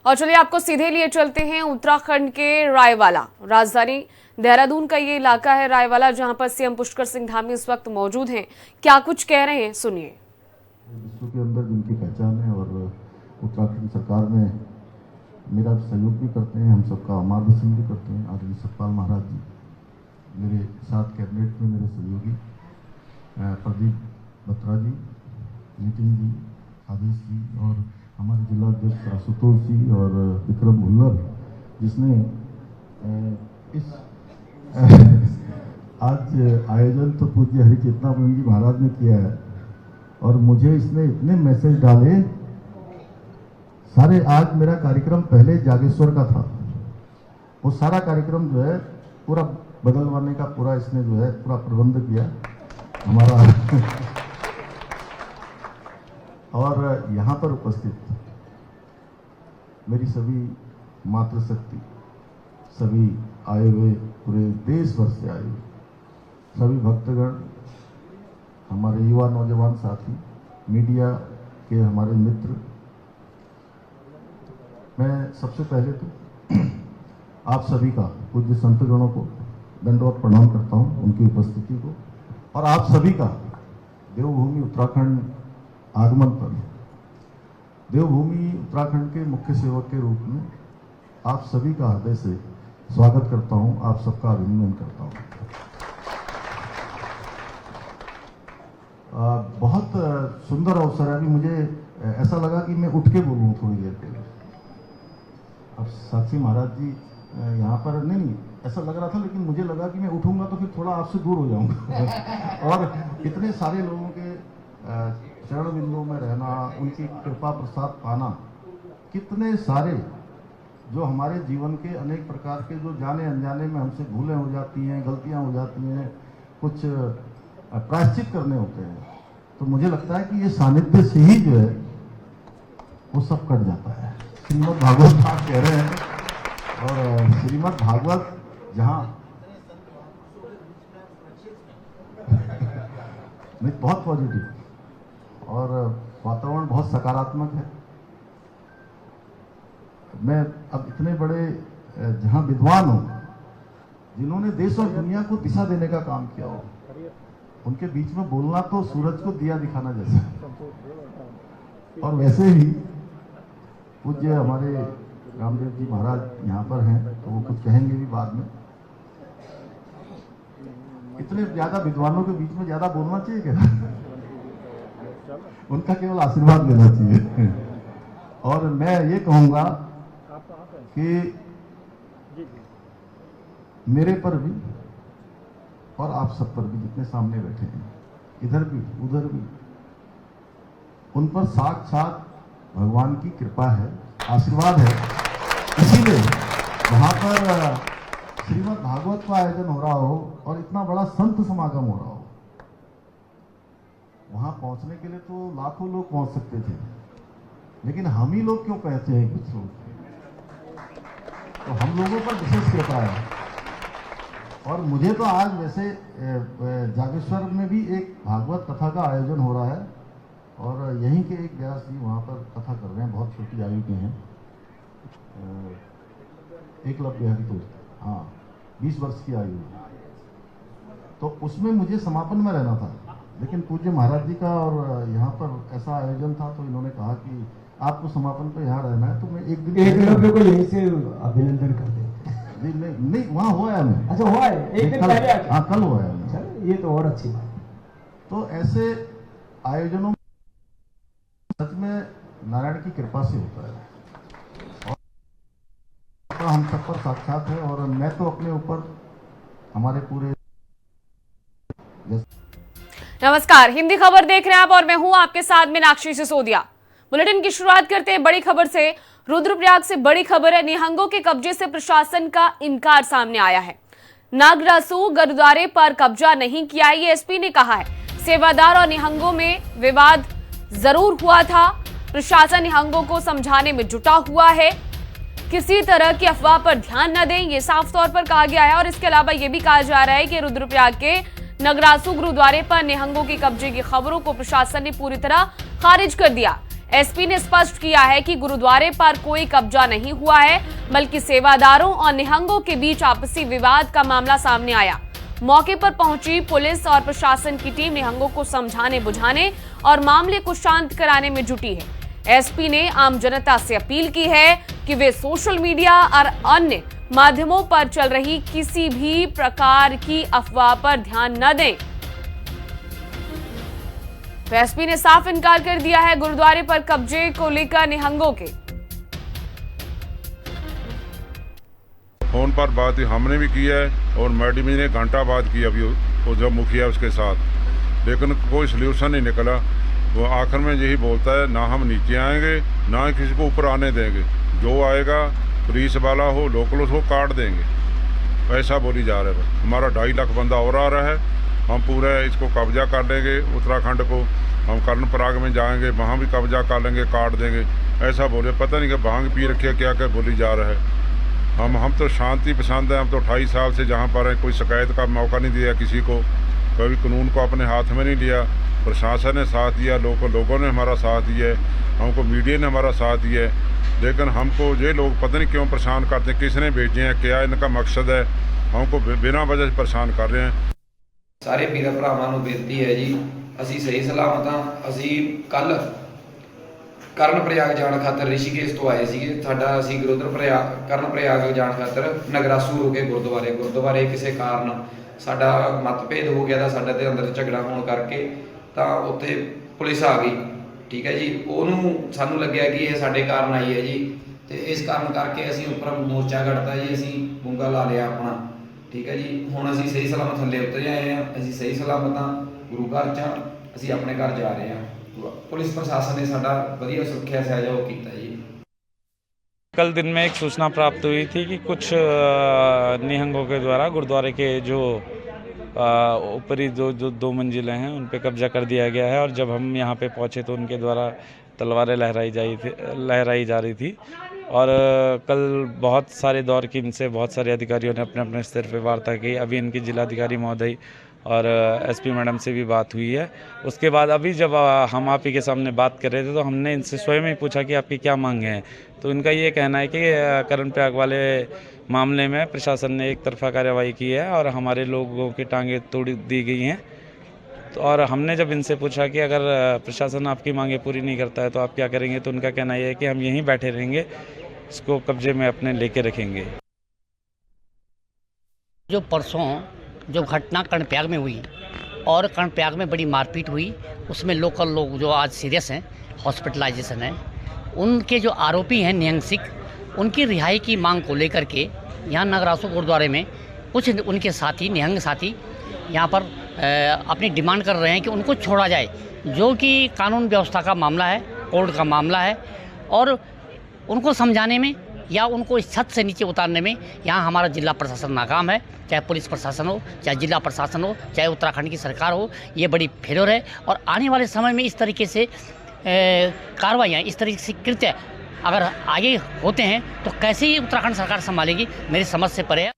और चलिए आपको सीधे लिए चलते हैं उत्तराखंड के रायवाला। राजधानी देहरादून का ये इलाका है रायवाला, जहां पर सीएम पुष्कर सिंह धामी इस वक्त मौजूद हैं। क्या कुछ कह रहे हैं, सुनिए। विश्व के अंदर जिनकी पहचान है और उत्तराखंड सरकार में मेरा सहयोग भी करते हैं, हम सबका मार्गदर्शन भी करते हैं। आदरणीय सतपाल महाराज जी, मेरे साथ कैबिनेट में मेरे सहयोगी प्रदीप बत्रा जी, नितिन जी, आदेश जी और हमारे जिला अध्यक्ष आशुतोष जी और विक्रम भुल्लर, जिसने इस आज आयोजन तो पूज्य हरिचेतनानंद जी महाराज ने किया है और मुझे इसने इतने मैसेज डाले सारे। आज मेरा कार्यक्रम पहले जागेश्वर का था, वो सारा कार्यक्रम जो है पूरा बदलवाने का पूरा इसने जो है पूरा प्रबंध किया हमारा और यहाँ पर उपस्थित मेरी सभी मातृशक्ति, सभी आए हुए पूरे देश भर से आए हुए सभी भक्तगण, हमारे युवा नौजवान साथी, मीडिया के हमारे मित्र, मैं सबसे पहले तो आप सभी का, पूज्य संतगणों को दंडवत प्रणाम करता हूं, उनकी उपस्थिति को, और आप सभी का देवभूमि उत्तराखंड आगमन पर देवभूमि उत्तराखंड के मुख्य सेवक के रूप में आप सभी का हृदय से स्वागत करता हूं, आप सबका अभिनंदन करता हूं। बहुत सुंदर अवसर है। अभी मुझे ऐसा लगा कि मैं उठ के बोलूं थोड़ी देर के लिए। अब साक्षी महाराज जी यहाँ पर नहीं ऐसा लग रहा था, लेकिन मुझे लगा कि मैं उठूंगा तो फिर थोड़ा आपसे दूर हो जाऊंगा और इतने सारे लोगों के चरण बिंदुओं में रहना, उनकी कृपा प्रसाद पाना, कितने सारे जो हमारे जीवन के अनेक प्रकार के जो जाने अनजाने में हमसे भूलें हो जाती हैं, गलतियां हो जाती हैं, कुछ प्रायश्चित करने होते हैं, तो मुझे लगता है कि ये सानिध्य से ही जो है वो सब कट जाता है। श्रीमद् भागवत आप कह रहे हैं और श्रीमद् भागवत जहाँ बहुत पॉजिटिव और वातावरण बहुत सकारात्मक है। मैं अब इतने बड़े जहां विद्वान हो, जिन्होंने देश और दुनिया को दिशा देने का काम किया हो, उनके बीच में बोलना तो सूरज को दिया दिखाना जैसा है। और वैसे ही पूज्य हमारे रामदेव जी महाराज यहाँ पर हैं, तो वो कुछ कहेंगे भी बाद में। इतने ज्यादा विद्वानों के बीच में ज्यादा बोलना चाहिए क्या? उनका केवल आशीर्वाद लेना चाहिए। और मैं ये कहूंगा कि मेरे पर भी और आप सब पर भी, जितने सामने बैठे हैं, इधर भी उधर भी, उन पर साक्षात भगवान की कृपा है, आशीर्वाद है। इसीलिए वहां पर श्रीमद् भागवत का आयोजन हो रहा हो और इतना बड़ा संत समागम हो रहा हो, वहां पहुंचने के लिए तो लाखों लोग पहुंच सकते थे, लेकिन हम ही लोग क्यों कहते हैं कुछ लोग, तो हम लोगों पर विशेष कृपा है। और मुझे तो आज वैसे जागेश्वर में भी एक भागवत कथा का आयोजन हो रहा है और यहीं के एक व्यास जी वहां पर कथा कर रहे हैं, बहुत छोटी आयु के हैं, एकलव्य हरितोष, हाँ 20 वर्ष की आयु, तो उसमें मुझे समापन में रहना था, लेकिन पूज्य महाराज जी का और यहाँ पर ऐसा आयोजन था, तो इन्होंने कहा कि आपको समापन पे यहाँ रहना है, तो मैं एक दिन एकलव्य को यहीं से अभिनंदन कर दें। जी नहीं वहाँ हुआ है मैं। अच्छा हुआ है, एक दिन पहले। हाँ कल हुआ है। ये तो और अच्छी बात। तो ऐसे आयोजनों में सच में नारायण की कृपा से होता है और हम सब पर साक्षात है। और मैं तो अपने ऊपर हमारे पूरे नमस्कार, हिंदी खबर देख रहे हैं आप और मैं हूं आपके साथ मीनाक्षी सिसोदिया। बुलेटिन की शुरुआत करते हैं बड़ी खबर से। रुद्रप्रयाग से बड़ी खबर है, निहंगों के कब्जे से प्रशासन का इनकार सामने आया है। नागरासू गुरुद्वारे पर कब्जा नहीं किया, ये एसपी ने कहा है। सेवादार और निहंगों में विवाद जरूर हुआ था, प्रशासन निहंगों को समझाने में जुटा हुआ है, किसी तरह की अफवाह पर ध्यान न दें, ये साफ तौर पर कहा गया है। और इसके अलावा यह भी कहा जा रहा है कि रुद्रप्रयाग के नगरासू गुरुद्वारे पर निहंगों के कब्जे की खबरों को प्रशासन ने पूरी तरह खारिज कर दिया। एसपी ने स्पष्ट किया है कि गुरुद्वारे पर कोई कब्जा नहीं हुआ है, बल्कि सेवादारों और निहंगों के बीच आपसी विवाद का मामला सामने आया। मौके पर पहुंची पुलिस और प्रशासन की टीम निहंगों को समझाने बुझाने और मामले को शांत कराने में जुटी है। एसपी ने आम जनता से अपील की है कि वे सोशल मीडिया और अन्य माध्यमों पर चल रही किसी भी प्रकार की अफवाह पर ध्यान न दें। तो एसपी ने साफ इनकार कर दिया है गुरुद्वारे पर कब्जे को लेकर निहंगों के। फोन पर बात हमने भी की है और मैडम ने घंटा बाद की अभी वो जब मुखिया उसके साथ, लेकिन कोई सल्यूशन नहीं निकला। वो आखिर में यही बोलता है ना हम नीचे आएंगे ना ही किसी को ऊपर आने देंगे, जो आएगा पुलिस वाला हो लोकल उसको काट देंगे, ऐसा बोली जा रहा है। हमारा 2.5 लाख बंदा और आ रहा है, हम पूरे इसको कब्जा कर लेंगे। उत्तराखंड को हम कर्णप्रयाग में जाएंगे, वहाँ भी कब्जा कर लेंगे, काट देंगे, ऐसा बोले। पता नहीं कि भांग पी रखी है, क्या क्या बोली जा रहा है। हम तो शांति पसंद है। हम तो 28 साल से जहाँ पर हैं, कोई शिकायत का मौका नहीं दिया किसी को, कभी कानून को अपने हाथ में नहीं लिया। प्रशासन ने साथ दिया, लोगों ने हमारा साथ दिया है, हमको मीडिया ने हमारा साथ दिया है। लेकिन हमको ये लोग पता नहीं क्यों परेशान करते हैं, किसने भेजे हैं, क्या इनका मकसद है, हमको बिना वजह से परेशान कर रहे हैं। सारे वीर भरावां नूं बेनती है जी, असीं सही सलामत हाँ। असीं कल कर्णप्रयाग जाण खातर ऋषिकेश तो आए सीगे। साडा असीं कर्णप्रयाग जाण खातर नगरासू हो गए गुरुद्वारे किसी कारण साडा मतभेद हो गया, साडे दे अंदर झगड़ा होने करके तां उत्थे पुलिस आ गई। ठीक है जी, ਉਹਨੂੰ ਸਾਨੂੰ ਲੱਗਿਆ कि ਇਹ ਸਾਡੇ ਕਾਰਨ आई है जी, तो इस कारण करके ਅਸੀਂ ਉੱਪਰ ਮੋਰਚਾ ਕੱਢਤਾ ਜੀ, ਅਸੀਂ ਬੁੰਗਾ ਲਾ ਲਿਆ ਆਪਣਾ। ठीक है जी, ਹੁਣ ਅਸੀਂ ਸਹੀ ਸਲਾਮਤ ਥੱਲੇ ਉਤਰ ਆਏ ਹਾਂ, ਅਸੀਂ ਸਹੀ ਸਲਾਮਤ ਹਾਂ, ਗੁਰੂ ਘਰ 'ਚ ਅਸੀਂ ਆਪਣੇ ਘਰ ਜਾ ਰਹੇ ਹਾਂ। पुलिस प्रशासन ने साडा वधिया सुरक्षा सहयोग कीता जी। कल दिन में एक सूचना प्राप्त हुई थी कि कुछ निहंगों के द्वारा गुरुद्वारे के जो ऊपरी जो 2 मंजिलें हैं उन पे कब्जा कर दिया गया है। और जब हम यहाँ पे पहुँचे तो उनके द्वारा तलवारें लहराई जा रही थी। और कल बहुत सारे दौर की इनसे बहुत सारे अधिकारियों ने अपने अपने स्तर पर वार्ता की। अभी इनकी जिलाधिकारी महोदय और एसपी मैडम से भी बात हुई है। उसके बाद अभी जब हम आप ही के सामने बात कर रहे थे तो हमने इनसे स्वयं ही पूछा कि आपकी क्या मांगे हैं। तो इनका ये कहना है कि कर्णप्रयाग वाले मामले में प्रशासन ने एक तरफा कार्रवाई की है और हमारे लोगों की टांगें तोड़ दी गई हैं। तो और हमने जब इनसे पूछा कि अगर प्रशासन आपकी मांगे पूरी नहीं करता है तो आप क्या करेंगे, तो उनका कहना यह है कि हम यहीं बैठे रहेंगे, इसको कब्जे में अपने लेके रखेंगे। जो परसों जो घटना कर्णप्रयाग में हुई और कर्णप्रयाग में बड़ी मारपीट हुई, उसमें लोकल लोग जो आज सीरियस हैं, हॉस्पिटलाइजेशन है, उनके जो आरोपी हैं निहंग सिख, उनकी रिहाई की मांग को लेकर के यहाँ नगरासू गुरुद्वारे में कुछ उनके साथी निहंग साथी यहाँ पर अपनी डिमांड कर रहे हैं कि उनको छोड़ा जाए, जो कि कानून व्यवस्था का मामला है, कोर्ट का मामला है। और उनको समझाने में या उनको इस छत से नीचे उतारने में यहाँ हमारा जिला प्रशासन नाकाम है, चाहे पुलिस प्रशासन हो, चाहे जिला प्रशासन हो, चाहे उत्तराखंड की सरकार हो। ये बड़ी फेल्योर है और आने वाले समय में इस तरीके से कार्रवाइयाँ, इस तरीके से कृत्य अगर आगे होते हैं तो कैसे ही उत्तराखंड सरकार संभालेगी, मेरी समझ से परे है।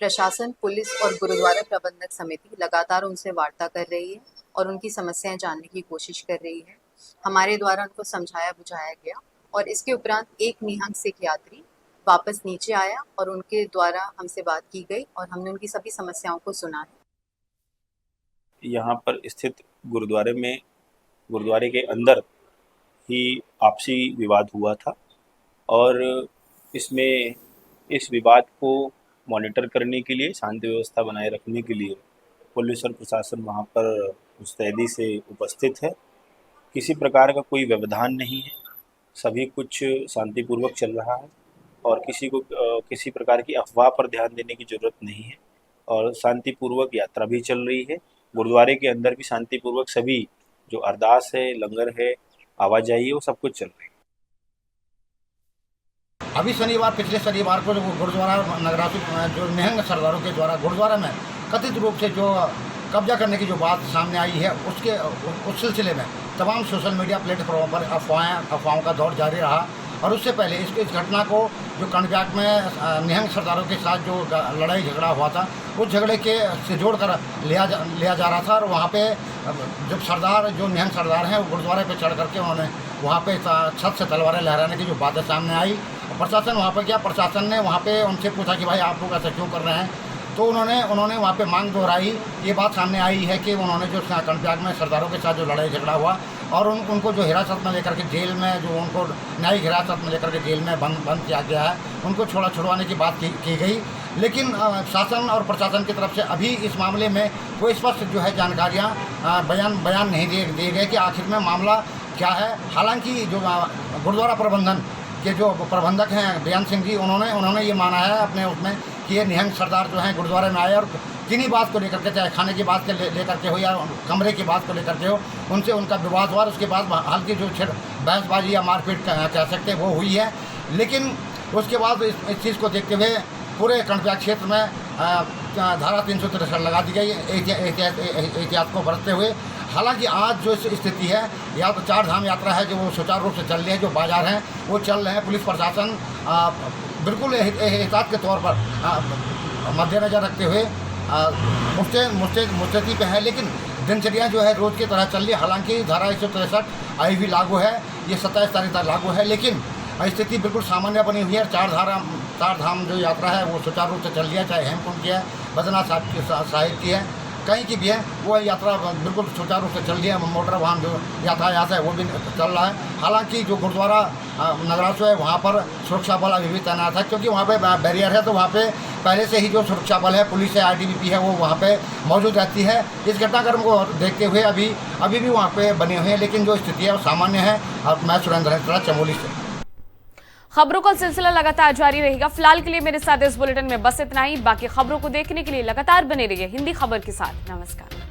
प्रशासन, पुलिस और गुरुद्वारा प्रबंधक समिति लगातार उनसे वार्ता कर रही है और उनकी समस्याएं जानने की कोशिश कर रही है। हमारे द्वारा उनको समझाया बुझाया गया और इसके उपरांत एक निहंग सिख यात्री वापस नीचे आया और उनके द्वारा हमसे बात की गई और हमने उनकी सभी समस्याओं को सुना है। यहाँ पर स्थित गुरुद्वारे के अंदर ही आपसी विवाद हुआ था और इसमें इस विवाद को मॉनिटर करने के लिए, शांति व्यवस्था बनाए रखने के लिए पुलिस और प्रशासन वहाँ पर मुस्तैदी से उपस्थित है। किसी प्रकार का कोई व्यवधान नहीं है, सभी कुछ शांतिपूर्वक चल रहा है और किसी को किसी प्रकार की अफवाह पर ध्यान देने की ज़रूरत नहीं है और शांतिपूर्वक यात्रा भी चल रही है। गुरुद्वारे के अंदर भी शांतिपूर्वक सभी जो अरदास है, लंगर है, आवाजाही है, वो सब कुछ चल रही है। अभी पिछले शनिवार को गुरुद्वारा नगरासू जो निहंग सरदारों के द्वारा गुरुद्वारा में कथित रूप से जो कब्जा करने की जो बात सामने आई है, उस सिलसिले में तमाम सोशल मीडिया प्लेटफॉर्मों पर अफवाहों का दौर जारी रहा। और उससे पहले इस घटना को जो कर्णप्रयाग में निहंग सरदारों के साथ जो लड़ाई झगड़ा हुआ था, उस झगड़े के से जोड़कर लिया जा रहा था। और वहाँ पे जो निहंग सरदार हैं वो गुरुद्वारे पे चढ़ करके उन्होंने वहाँ पे छत से तलवारें लहराने की जो बातें सामने आई। प्रशासन वहाँ पर गया, प्रशासन ने वहाँ पे उनसे पूछा कि भाई आप लोग ऐसा क्यों कर रहे हैं, तो उन्होंने वहाँ पे मांग दोहराई। ये बात सामने आई है कि उन्होंने जो कर्णप्रयाग में सरदारों के साथ जो लड़ाई झगड़ा हुआ और उनको जो हिरासत में लेकर के जेल में, जो उनको न्यायिक हिरासत में लेकर के जेल में बंद किया गया है, उनको छुड़वाने की बात की गई। लेकिन शासन और प्रशासन की तरफ से अभी इस मामले में कोई स्पष्ट जो है जानकारियाँ बयान नहीं दिए गए कि आखिर में मामला क्या है। हालांकि जो गुरुद्वारा प्रबंधन के जो प्रबंधक हैं दयान सिंह जी, उन्होंने ये माना है अपने उसमें कि ये निहंग सरदार जो हैं गुरुद्वारे में आए और किन्हीं बात को लेकर के, चाहे खाने की बात के लेकर के हो या कमरे की बात को लेकर के हो, उनसे उनका विवाद हुआ। उसके बाद हल्की जो बहसबाजी या मारपीट कह सकते वो हुई है। लेकिन उसके बाद इस चीज़ को देखते हुए पूरे कर्णप्रयाग क्षेत्र में धारा 363 लगा दी गई एहतियात को बरतते हुए। हालांकि आज जो स्थिति है, या तो 4 धाम यात्रा है जो वो सुचारू रूप से चल रही है, जो बाजार हैं वो चल रहे हैं। पुलिस प्रशासन बिल्कुल एहतियात के तौर पर मद्देनजर रखते हुए मुस्तैदी पे है। लेकिन दिनचर्या जो है रोज़ की तरह चल रही है। हालांकि धारा 163 अभी भी लागू है, ये 27 तारीख तक लागू है, लेकिन स्थिति बिल्कुल सामान्य बनी हुई है। 4 धाम जो यात्रा है वो सुचारू रूप से चल रही है, चाहे हेमकुंड की है, बद्रीनाथ साहिब की है, कहीं की भी है, वो यात्रा बिल्कुल सुचारू रूप से चल रही है। मोटर वाहन जो यातायात है वो भी चल रहा है। हालांकि जो गुरुद्वारा नगरासो है वहाँ पर सुरक्षा बल अभी भी तैनात है, क्योंकि वहाँ पे बैरियर है, तो वहाँ पे पहले से ही जो सुरक्षा बल है, पुलिस है, ITBP है, वो वहाँ पे मौजूद रहती है। इस घटनाक्रम को देखते हुए अभी भी वहाँ पे बने हुए हैं, लेकिन जो स्थिति है वो सामान्य है। और मैं सुरेंद्र चमोली से। खबरों का सिलसिला लगातार जारी रहेगा। फिलहाल के लिए मेरे साथ इस बुलेटिन में बस इतना ही। बाकी खबरों को देखने के लिए लगातार बने रहिए हिंदी खबर के साथ। नमस्कार।